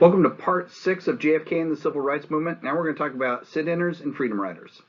Welcome to part 6 of JFK and the Civil Rights Movement. Now we're going to talk about sit-inners and freedom riders.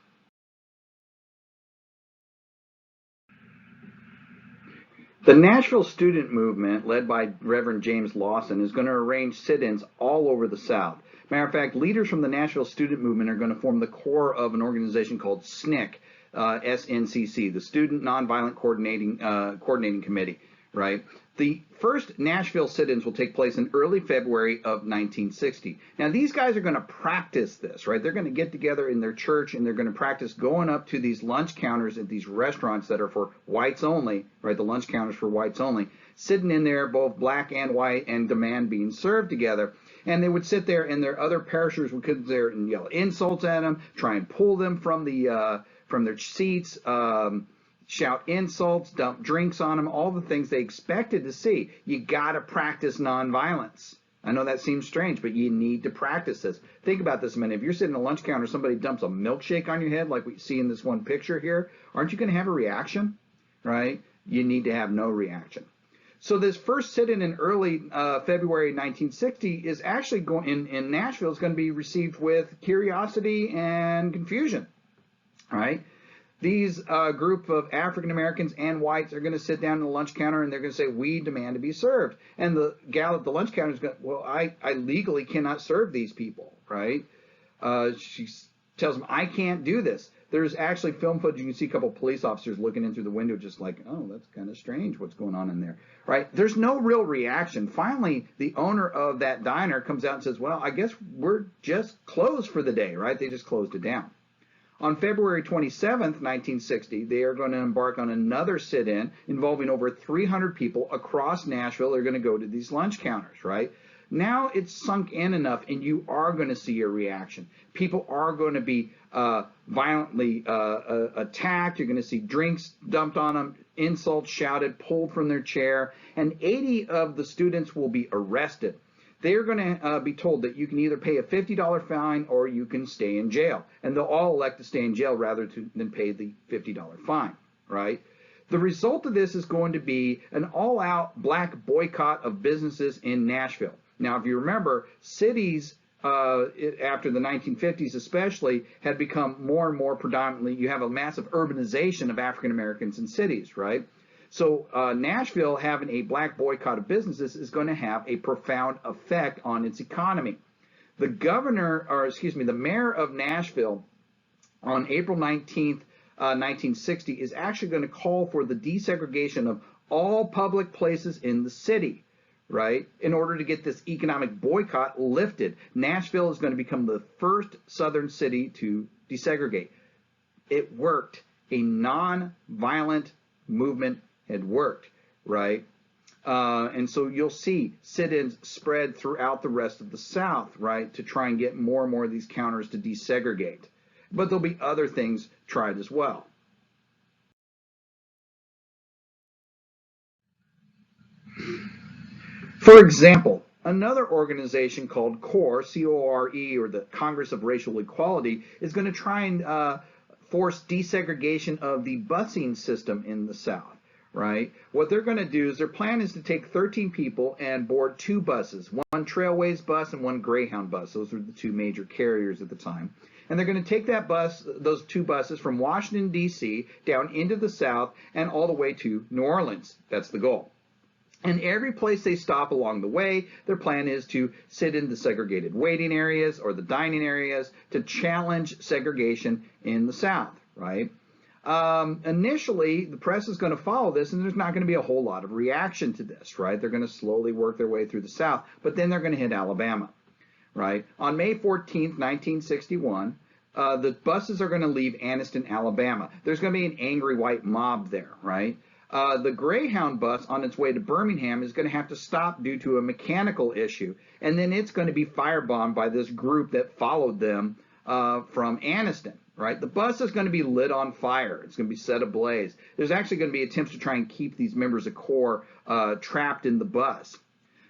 The Nashville student movement, led by Reverend James Lawson, is going to arrange sit-ins all over the South. Matter of fact, leaders from the Nashville student movement are going to form the core of an organization called SNCC, SNCC, the Student Nonviolent Coordinating Committee, right? The first Nashville sit-ins will take place in early February of 1960. Now, these guys are going to practice this, right? They're going to get together in their church and they're going to practice going up to these lunch counters at these restaurants that are for whites only, right? The lunch counters for whites only, sitting in there, both black and white, and demand being served together. And they would sit there, and their other parishioners would come there and yell insults at them, try and pull them from their seats, shout insults, dump drinks on them, all the things they expected to see. You got to practice nonviolence. I know that seems strange, but you need to practice this. Think about this a minute. If you're sitting at a lunch counter, somebody dumps a milkshake on your head like we see in this one picture here, aren't you going to have a reaction, right? You need to have no reaction. So this first sit-in in early February 1960 is actually going in Nashville is going to be received with curiosity and confusion, right? These group of African Americans and whites are going to sit down at the lunch counter and they're going to say, "We demand to be served." And the gal at the lunch counter is going, "Well, I legally cannot serve these people," right? She tells them, "I can't do this." There's actually film footage. You can see a couple of police officers looking in through the window just like, "Oh, that's kind of strange. What's going on in there?" Right? There's no real reaction. Finally, the owner of that diner comes out and says, "Well, I guess we're just closed for the day," right? They just closed it down. On February 27th, 1960, they are going to embark on another sit-in involving over 300 people across Nashville. They're going to go to these lunch counters, right? Now it's sunk in enough, and you are going to see a reaction. People are going to be violently attacked. You're going to see drinks dumped on them, insults shouted, pulled from their chair, and 80 of the students will be arrested. They're going to be told that you can either pay a $50 fine or you can stay in jail. And they'll all elect to stay in jail rather than pay the $50 fine, right? The result of this is going to be an all-out black boycott of businesses in Nashville. Now, if you remember, cities after the 1950s especially had become more and more predominantly, you have a massive urbanization of African Americans in cities, right? So Nashville having a black boycott of businesses is going to have a profound effect on its economy. The mayor of Nashville on April 19th, 1960 is actually going to call for the desegregation of all public places in the city, right, in order to get this economic boycott lifted. Nashville is going to become the first southern city to desegregate. It worked. A non-violent movement had worked, right? And so you'll see sit-ins spread throughout the rest of the South, right, to try and get more and more of these counters to desegregate. But there'll be other things tried as well. For example, another organization called CORE, C-O-R-E, or the Congress of Racial Equality, is going to try and force desegregation of the busing system in the South. Right? What they're going to do is their plan is to take 13 people and board 2 buses, one Trailways bus and one Greyhound bus. Those were the 2 major carriers at the time. And they're going to take those 2 buses from Washington, D.C. down into the South and all the way to New Orleans. That's the goal. And every place they stop along the way, their plan is to sit in the segregated waiting areas or the dining areas to challenge segregation in the South, right? Initially, the press is going to follow this, and there's not going to be a whole lot of reaction to this, right? They're going to slowly work their way through the South, but then they're going to hit Alabama, right? On May 14th, 1961, the buses are going to leave Anniston, Alabama. There's going to be an angry white mob there, right? The Greyhound bus on its way to Birmingham is going to have to stop due to a mechanical issue, and then it's going to be firebombed by this group that followed them from Anniston. Right? The bus is going to be lit on fire. It's going to be set ablaze. There's actually going to be attempts to try and keep these members of CORE trapped in the bus.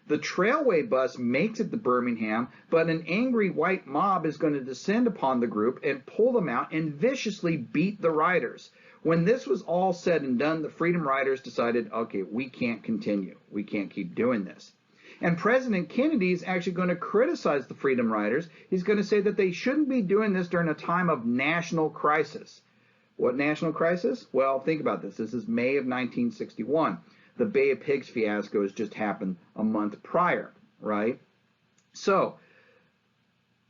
The Trailway bus makes it to Birmingham, but an angry white mob is going to descend upon the group and pull them out and viciously beat the riders. When this was all said and done, the Freedom Riders decided, okay, we can't continue. We can't keep doing this. And President Kennedy is actually going to criticize the Freedom Riders. He's going to say that they shouldn't be doing this during a time of national crisis. What national crisis? Well, think about this. This is May of 1961. The Bay of Pigs fiasco has just happened a month prior, right? So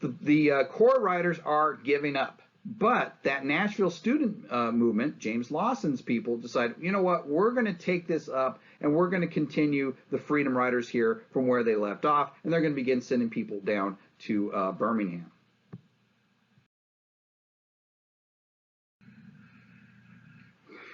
the core riders are giving up. But that Nashville student movement, James Lawson's people, decided, you know what, we're going to take this up and we're going to continue the Freedom Riders here from where they left off, and they're going to begin sending people down to Birmingham.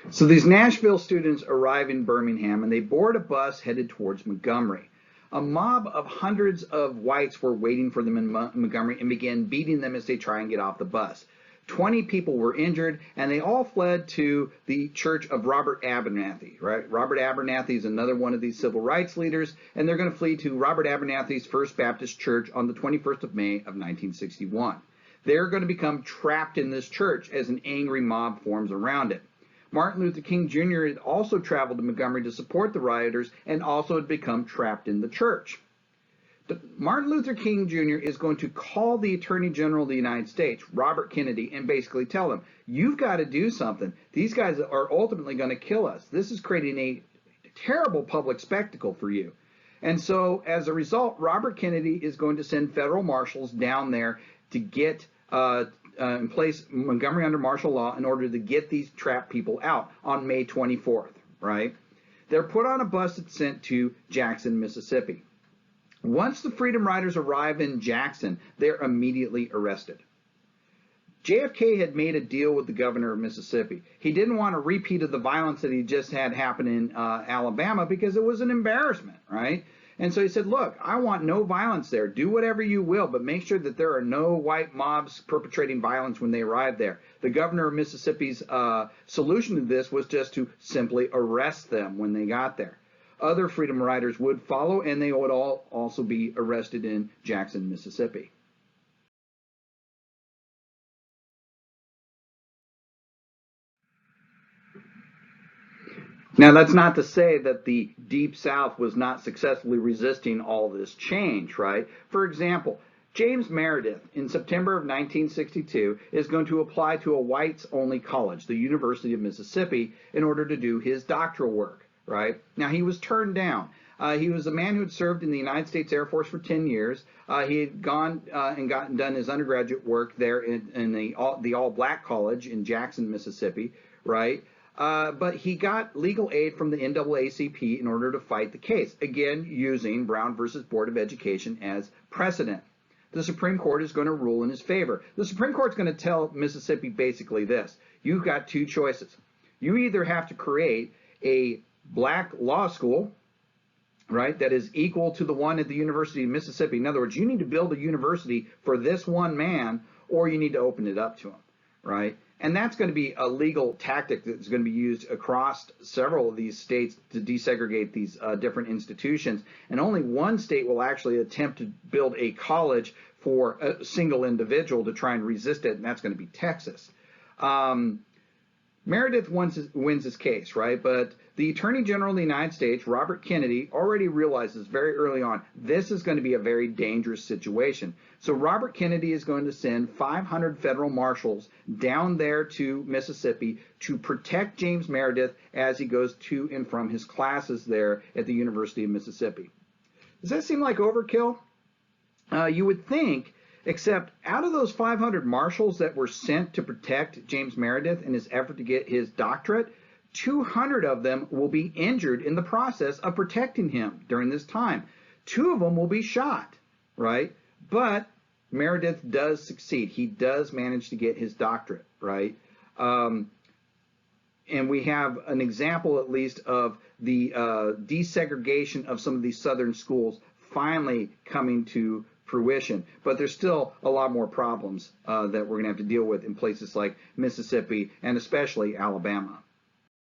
So these Nashville students arrive in Birmingham and they board a bus headed towards Montgomery. A mob of hundreds of whites were waiting for them in Montgomery and began beating them as they try and get off the bus. 20 people were injured, and they all fled to the church of Robert Abernathy, right? Robert Abernathy is another one of these civil rights leaders, and they're going to flee to Robert Abernathy's First Baptist Church on the 21st of May of 1961. They're going to become trapped in this church as an angry mob forms around it. Martin Luther King Jr. had also traveled to Montgomery to support the rioters and also had become trapped in the church. Martin Luther King Jr. is going to call the Attorney General of the United States, Robert Kennedy, and basically tell him, you've got to do something. These guys are ultimately going to kill us. This is creating a terrible public spectacle for you. And so, as a result, Robert Kennedy is going to send federal marshals down there to get in place Montgomery under martial law in order to get these trapped people out on May 24th, right? They're put on a bus that's sent to Jackson, Mississippi. Once the Freedom Riders arrive in Jackson, they're immediately arrested. JFK had made a deal with the governor of Mississippi. He didn't want a repeat of the violence that he just had happen in Alabama because it was an embarrassment, right? And so he said, look, I want no violence there. Do whatever you will, but make sure that there are no white mobs perpetrating violence when they arrive there. The governor of Mississippi's solution to this was just to simply arrest them when they got there. Other Freedom Riders would follow, and they would all also be arrested in Jackson, Mississippi. Now, that's not to say that the Deep South was not successfully resisting all this change, right? For example, James Meredith, in September of 1962, is going to apply to a whites-only college, the University of Mississippi, in order to do his doctoral work. Right? Now, he was turned down. He was a man who had served in the United States Air Force for 10 years. He had gone and done his undergraduate work there in the all-black college in Jackson, Mississippi, right? But he got legal aid from the NAACP in order to fight the case, again, using Brown versus Board of Education as precedent. The Supreme Court is going to rule in his favor. The Supreme Court is going to tell Mississippi basically this. You've got two choices. You either have to create a black law school, right, that is equal to the one at the University of Mississippi. In other words, you need to build a university for this one man, or you need to open it up to him, right? And that's going to be a legal tactic that's going to be used across several of these states to desegregate these different institutions. And only one state will actually attempt to build a college for a single individual to try and resist it, and that's going to be Texas. Meredith wins his case, right? But the Attorney General of the United States, Robert Kennedy, already realizes very early on this is going to be a very dangerous situation. So Robert Kennedy is going to send 500 federal marshals down there to Mississippi to protect James Meredith as he goes to and from his classes there at the University of Mississippi. Does that seem like overkill? You would think, except out of those 500 marshals that were sent to protect James Meredith in his effort to get his doctorate, 200 of them will be injured in the process of protecting him during this time. 2 of them will be shot, right? But Meredith does succeed. He does manage to get his doctorate, right? And we have an example, at least, of the desegregation of some of these southern schools finally coming to fruition. But there's still a lot more problems that we're going to have to deal with in places like Mississippi and especially Alabama.